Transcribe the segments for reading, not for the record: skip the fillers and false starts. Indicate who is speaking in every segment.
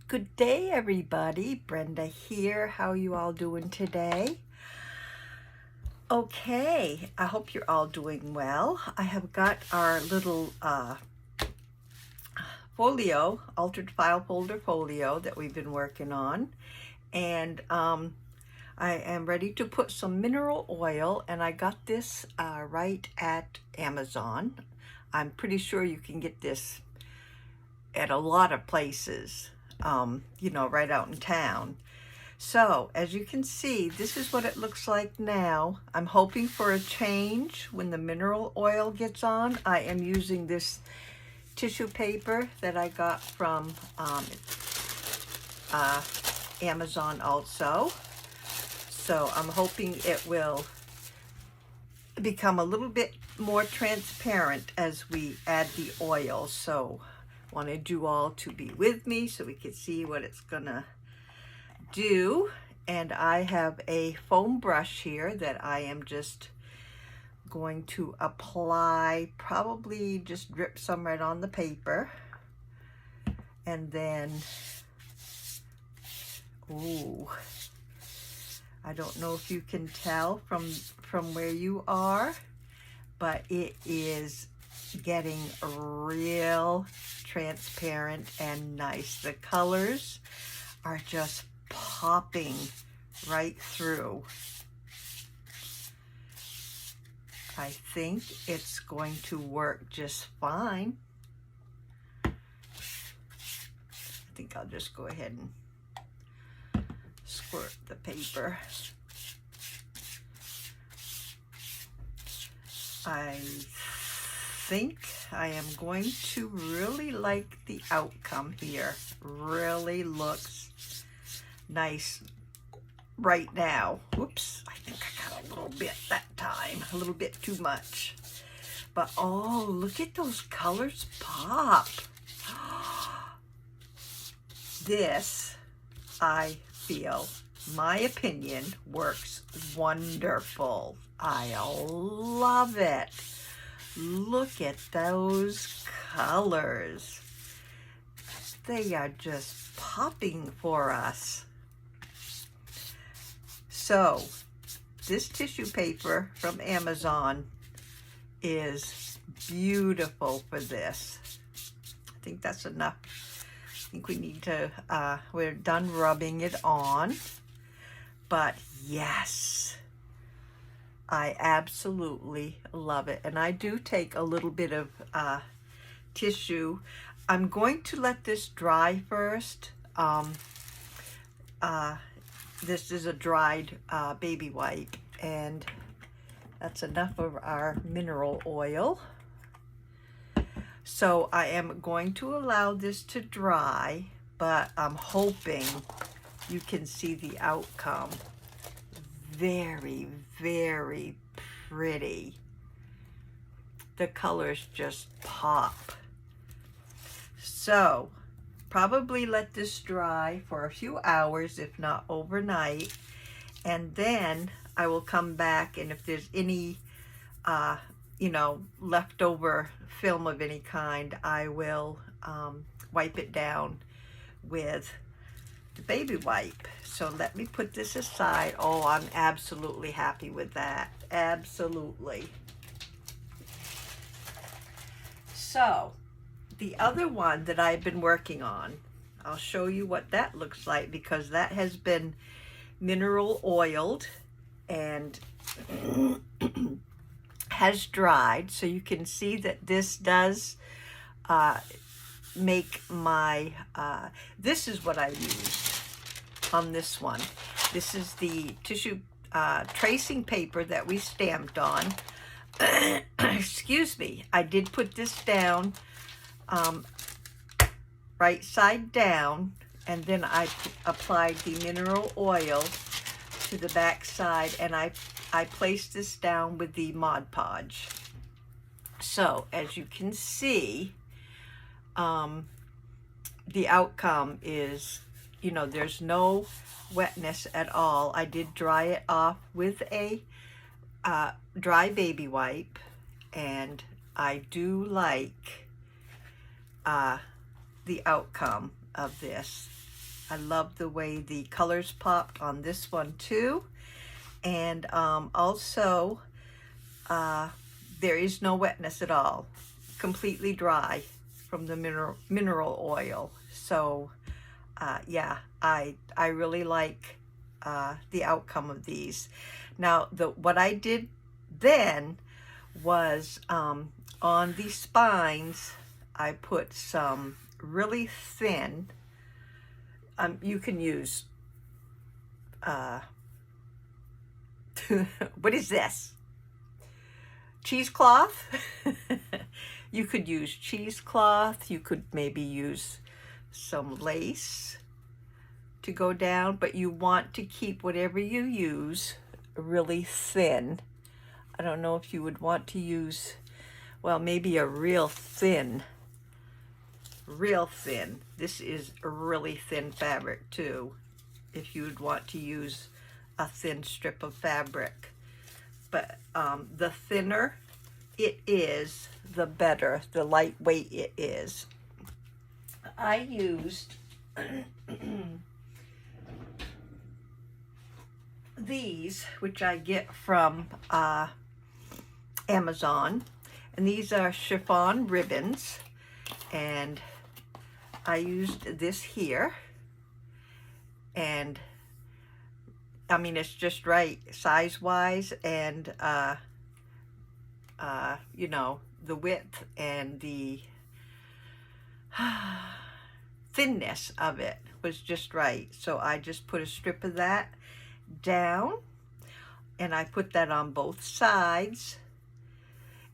Speaker 1: Good day, everybody. Brenda here. How you all doing today? Okay, I hope you're all doing well. I have got our little folio, altered file folder folio that we've been working on. And I am ready to put some mineral oil, and I got this right at Amazon. I'm pretty sure you can get this at a lot of places, right out in town. So as you can see, this is what it looks like now. I'm hoping for a change when the mineral oil gets on. I am using this tissue paper that I got from Amazon also. So I'm hoping it will become a little bit more transparent as we add the oil. So I wanted you all to be with me so we could see what it's gonna do. And I have a foam brush here that I am just going to apply, probably just drip some right on the paper. And then, ooh, I don't know if you can tell from where you are, but it is getting real transparent and nice. The colors are just popping right through. I think it's going to work just fine. I think I'll just go ahead and squirt the paper. I think I am going to really like the outcome here. Really looks nice right now. Oops, I think I got a little bit that time, a little bit too much. But oh, look at those colors pop. This, I feel, my opinion, works wonderful. I love it. Look at those colors. They are just popping for us. So this tissue paper from Amazon is beautiful for this. I think that's enough. I think we need to, we're done rubbing it on. But yes, I absolutely love it. And I do take a little bit of tissue. I'm going to let this dry first. This is a dried baby wipe, and that's enough of our mineral oil. So I am going to allow this to dry, but I'm hoping you can see the outcome. Very, very pretty. The colors just pop. So probably let this dry for a few hours, if not overnight, and then I will come back, and if there's any leftover film of any kind, I will wipe it down with the baby wipe. So let me put this aside. Oh, I'm absolutely happy with that. Absolutely. So the other one that I've been working on, I'll show you what that looks like, because that has been mineral oiled and has dried. So you can see that this does make my, this is what I used on this one. This is the tissue tracing paper that we stamped on. Excuse me, I did put this down right side down, and then I applied the mineral oil to the back side, and I placed this down with the Mod Podge. So as you can see, the outcome is, there's no wetness at all. I did dry it off with a dry baby wipe, and I do like the outcome of this. I love the way the colors popped on this one too. And also, there is no wetness at all. Completely dry from the mineral oil. So yeah, I really like the outcome of these. Now, what I did then was on the spines, I put some really thin, you can use, what is this? Cheesecloth. You could use cheesecloth. You could maybe use some lace to go down, but you want to keep whatever you use really thin. I don't know if you would want to use, well, maybe a real thin. This is a really thin fabric too, if you would want to use a thin strip of fabric. But the thinner it is, the better, the lightweight it is. I used these, which I get from Amazon, and these are chiffon ribbons, and I used this here, and I mean, it's just right size-wise, and you know, the width and the thinness of it was just right. So I just put a strip of that down, and I put that on both sides,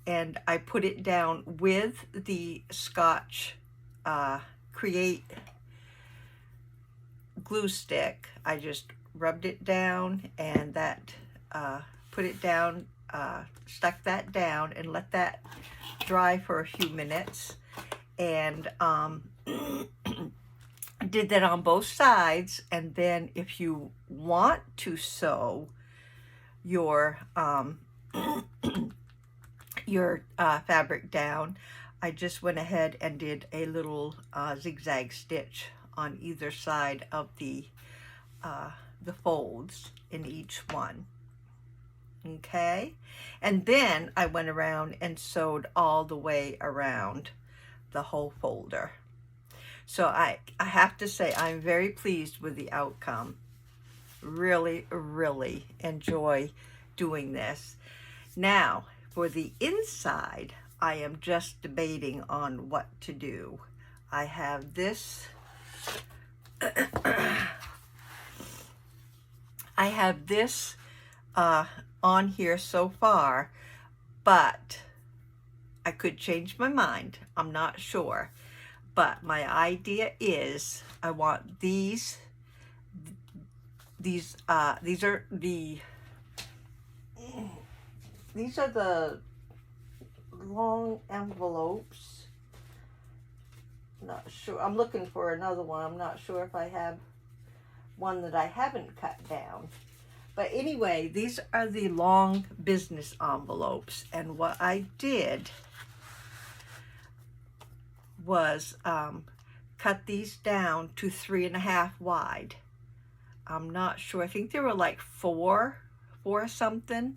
Speaker 1: and I put it down with the Scotch Create glue stick. I just rubbed it down, and that put it down, stuck that down, and let that dry for a few minutes, and did that on both sides. And then if you want to sew your fabric down, I just went ahead and did a little zigzag stitch on either side of the folds in each one. Okay, and then I went around and sewed all the way around the whole folder. So I have to say, I'm very pleased with the outcome. Really, really enjoy doing this. Now, for the inside, I am just debating on what to do. I have this, on here so far, but I could change my mind. I'm not sure. But my idea is I want these are the long envelopes. Not sure. I'm looking for another one. I'm not sure if I have one that I haven't cut down. But anyway, these are the long business envelopes. And what I did was cut these down to 3.5 wide. I'm not sure. I think there were like four something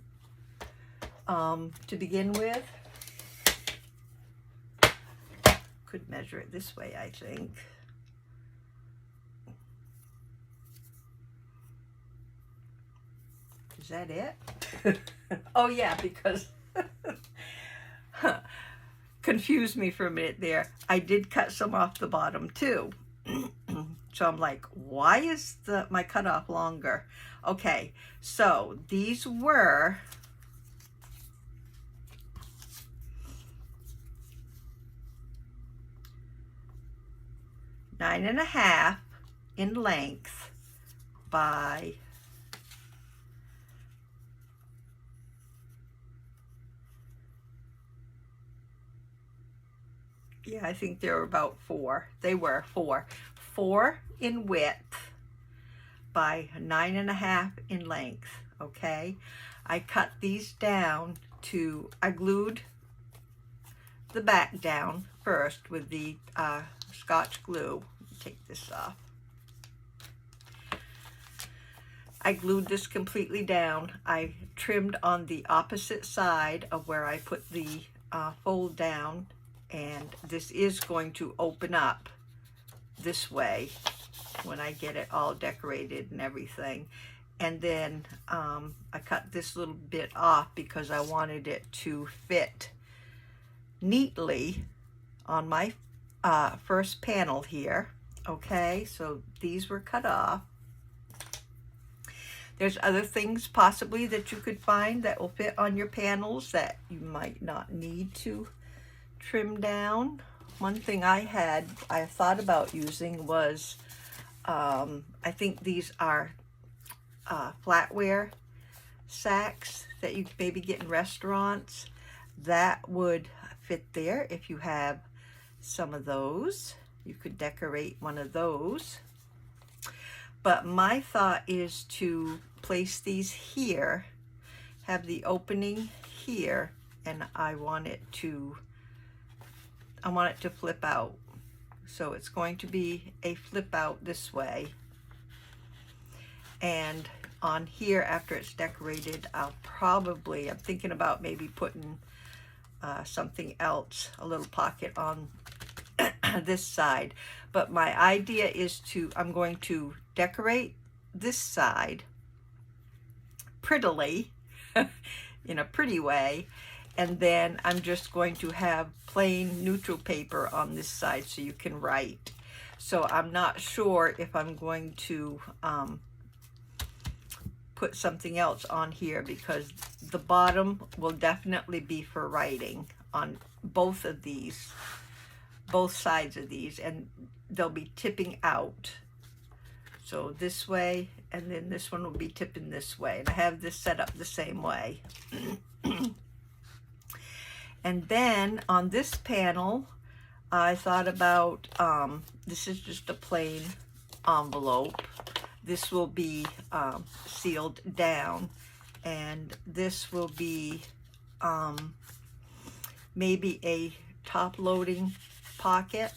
Speaker 1: to begin with. Could measure it this way, I think. Is that it? Oh yeah, because confused me for a minute there. I did cut some off the bottom too. So I'm like, why is my cutoff longer? Okay, so these were 9.5 in length by 4. I think they were about 4. They were 4. 4 in width by 9.5 in length, okay? I cut these down to, I glued the back down first with the Scotch glue. Take this off. I glued this completely down. I trimmed on the opposite side of where I put the fold down, and this is going to open up this way when I get it all decorated and everything. And then I cut this little bit off because I wanted it to fit neatly on my first panel here. Okay, so these were cut off. There's other things possibly that you could find that will fit on your panels that you might not need to trim down. One thing I thought about using was, I think these are flatware sacks that you maybe get in restaurants. That would fit there if you have some of those. You could decorate one of those. But my thought is to place these here, have the opening here, and I want it to flip out. So it's going to be a flip out this way. And on here, after it's decorated, I'm thinking about maybe putting something else, a little pocket on this side. But my idea is I'm going to decorate this side prettily in a pretty way, and then I'm just going to have plain neutral paper on this side so you can write. So I'm not sure if I'm going to put something else on here, because the bottom will definitely be for writing on both sides of these, and they'll be tipping out. So this way, and then this one will be tipping this way. And I have this set up the same way. And then on this panel, I thought about, this is just a plain envelope. This will be sealed down, and this will be maybe a top-loading pocket.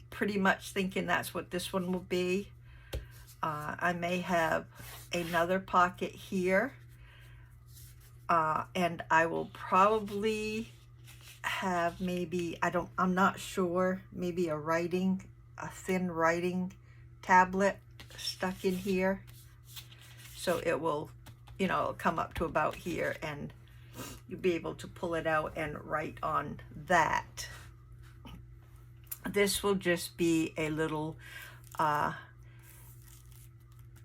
Speaker 1: Pretty much thinking that's what this one will be. I may have another pocket here, and I will probably have maybe, I'm not sure, maybe a thin writing tablet stuck in here. So it will, it'll come up to about here, and you'll be able to pull it out and write on that. This will just be a little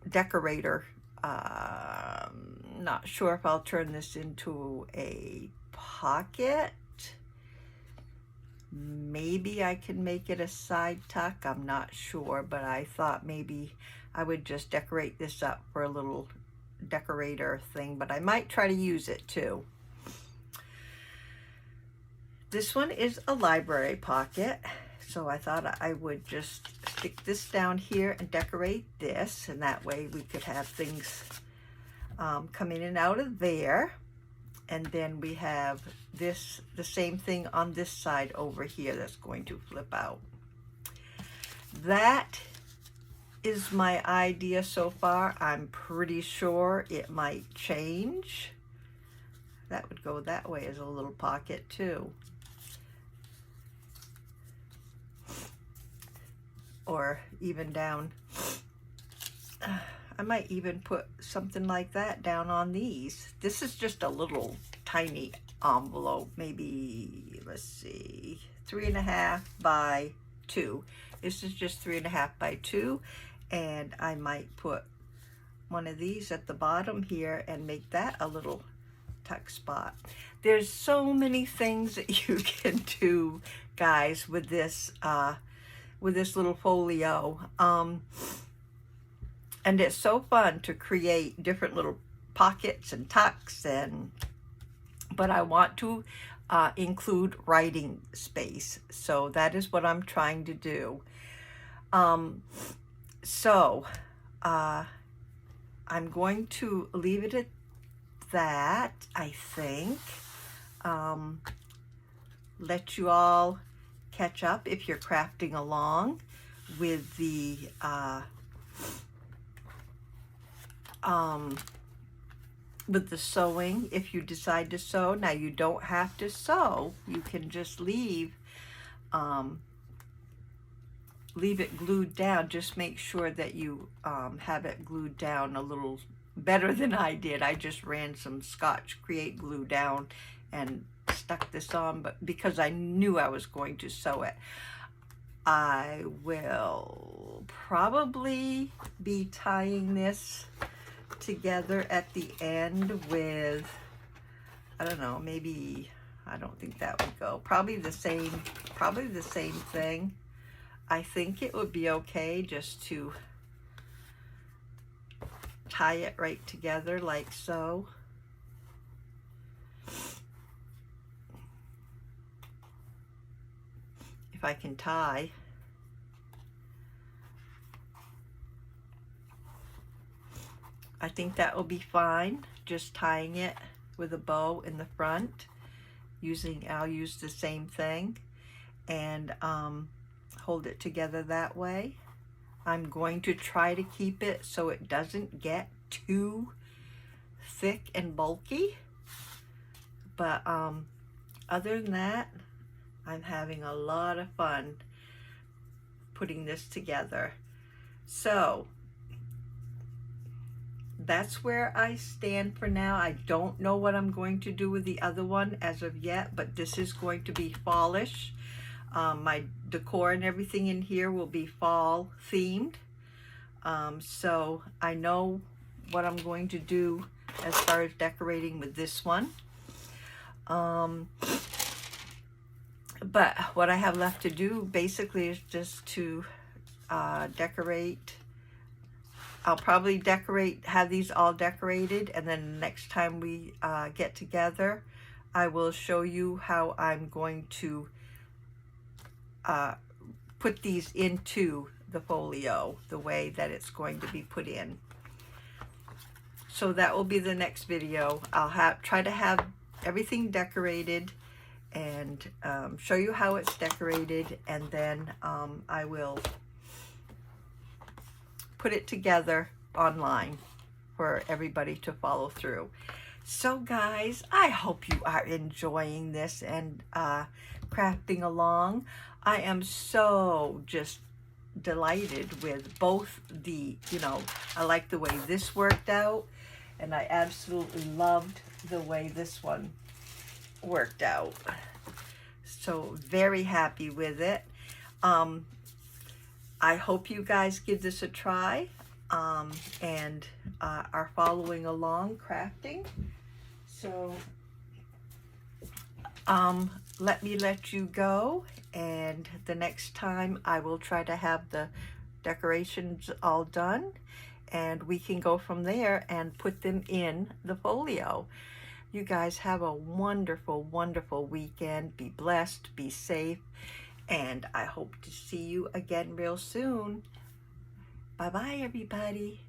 Speaker 1: decorator. Not sure if I'll turn this into a pocket. Maybe I can make it a side tuck. I'm not sure, but I thought maybe I would just decorate this up for a little decorator thing, but I might try to use it too. This one is a library pocket. So I thought I would just stick this down here and decorate this, and that way we could have things come in and out of there. And then we have the same thing on this side over here that's going to flip out. That is my idea so far. I'm pretty sure it might change. That would go that way as a little pocket too. Or even down, I might even put something like that down on these. This is just a little tiny envelope, maybe, let's see, 3.5 by 2. This is just 3.5 by 2, and I might put one of these at the bottom here and make that a little tuck spot. There's so many things that you can do, guys, with this little folio. And it's so fun to create different little pockets and tucks, but I want to include writing space. So that is what I'm trying to do. I'm going to leave it at that, I think. Let you all catch up if you're crafting along with the with the sewing, if you decide to sew. Now you don't have to sew, you can just leave it glued down. Just make sure that you have it glued down a little better than I did. I just ran some Scotch Create glue down and stuck this on, but because I knew I was going to sew it. I will probably be tying this together at the end with, I don't know, maybe, I don't think that would go. Probably the same thing. I think it would be okay just to tie it right together like so. If I can tie. I think that will be fine, just tying it with a bow in the front. I'll use the same thing and hold it together that way. I'm going to try to keep it so it doesn't get too thick and bulky. But other than that, I'm having a lot of fun putting this together. So that's where I stand for now. I don't know what I'm going to do with the other one as of yet, but this is going to be fallish. My decor and everything in here will be fall themed. So I know what I'm going to do as far as decorating with this one. But what I have left to do basically is just to decorate. I'll probably have these all decorated, and then next time we get together, I will show you how I'm going to put these into the folio, the way that it's going to be put in. So that will be the next video. I'll try to have everything decorated and show you how it's decorated, and then I will put it together online for everybody to follow through. So guys, I hope you are enjoying this and crafting along. I am so just delighted with both I like the way this worked out, and I absolutely loved the way this one worked out. So very happy with it. I hope you guys give this a try and are following along crafting. So let me let you go, and the next time I will try to have the decorations all done, and we can go from there and put them in the folio. You guys have a wonderful, wonderful weekend. Be blessed, be safe, and I hope to see you again real soon. Bye-bye, everybody.